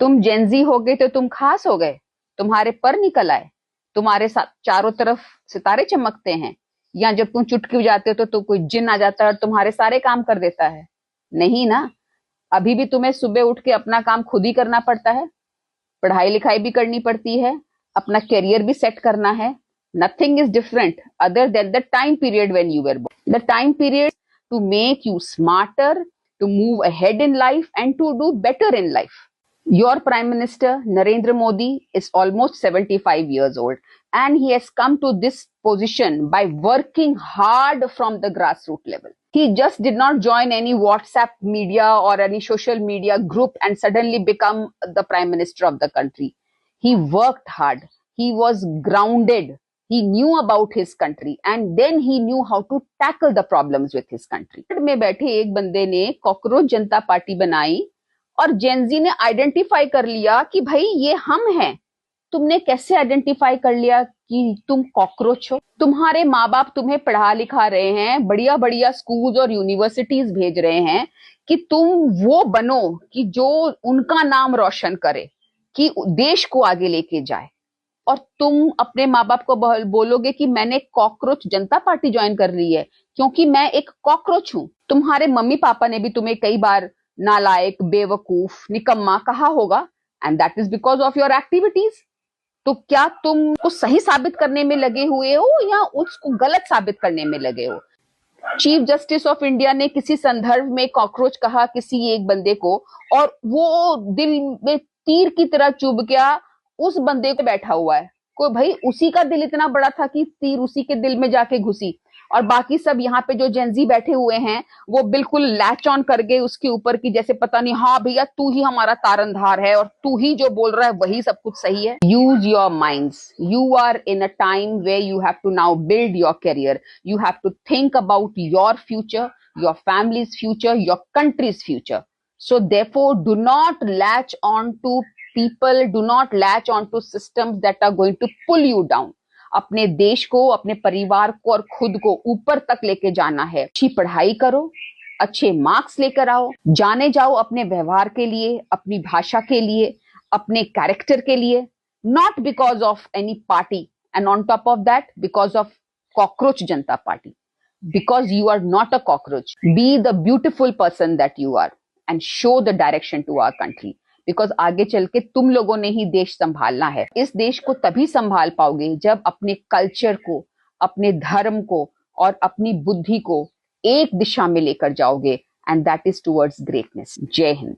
तुम जेनजी हो गए तो तुम खास हो गए, तुम्हारे पर निकल आए, तुम्हारे साथ चारों तरफ सितारे चमकते हैं, या जब तुम चुटकी बजाते हो तो कोई जिन आ जाता है और तुम्हारे सारे काम कर देता है? नहीं ना। अभी भी तुम्हें सुबह उठ के अपना काम खुद ही करना पड़ता है, पढ़ाई लिखाई भी करनी पड़ती है, अपना करियर भी सेट करना है। Nothing is different other than the time period when you were born. The time period to make you smarter, to move ahead in life and to do better in life. Your Prime Minister Narendra Modi is almost 75 years old, and he has come to this position by working hard from the grassroots level. He just did not join any WhatsApp media or any social media group and suddenly become the Prime Minister of the country. He worked hard. He was grounded. He knew about his country and then he knew how to tackle the problems with his country. में बैठे एक बंदे ने cockroach जनता party बनाई और Gen Z ने identify कर लिया कि भाई ये हम हैं। तुमने कैसे आइडेंटिफाई कर लिया कि तुम कॉकरोच हो? तुम्हारे माँ बाप तुम्हें पढ़ा लिखा रहे हैं, बढ़िया बढ़िया स्कूल्स और यूनिवर्सिटीज भेज रहे हैं कि तुम वो बनो कि जो उनका नाम रोशन करे, कि देश को आगे लेके जाए। और तुम अपने माँ बाप को बोलोगे कि मैंने कॉकरोच जनता पार्टी ज्वाइन कर ली है क्योंकि मैं एक कॉकरोच हूं। तुम्हारे मम्मी पापा ने भी तुम्हें कई बार नालायक, बेवकूफ, निकम्मा कहा होगा, and that is because of your activities. तो क्या तुम को सही साबित करने में लगे हुए हो या उसको गलत साबित करने में लगे हो? चीफ जस्टिस ऑफ इंडिया ने किसी संदर्भ में कॉकरोच कहा किसी एक बंदे को, और वो दिल में तीर की तरह चुभ गया उस बंदे को बैठा हुआ है। कोई भाई उसी का दिल इतना बड़ा था कि तीर उसी के दिल में जाके घुसी, और बाकी सब यहाँ पे जो जेनजी बैठे हुए हैं वो बिल्कुल लैच ऑन कर गए उसके ऊपर की जैसे पता नहीं, हाँ भैया तू ही हमारा तारनधार है और तू ही जो बोल रहा है वही सब कुछ सही है। Use your minds. You are in a time way you have to now build your career. You have to think about your future, your family's future, your country's future. So therefore, do not latch on to people, do not latch on to systems that are going to pull you down. अपने देश को, अपने परिवार को और खुद को ऊपर तक लेके जाना है। अच्छी पढ़ाई करो, अच्छे मार्क्स लेकर आओ, जाने जाओ अपने व्यवहार के लिए, अपनी भाषा के लिए, अपने कैरेक्टर के लिए, not because of any party, and on top of that because of cockroach Janata party, because you are not a cockroach. Be the beautiful person that you are and show the direction to our country, because आगे चल के तुम लोगों ने ही देश संभालना है। इस देश को तभी संभाल पाओगे जब अपने कल्चर को, अपने धर्म को और अपनी बुद्धि को एक दिशा में लेकर जाओगे, and that is towards greatness. जय हिंद।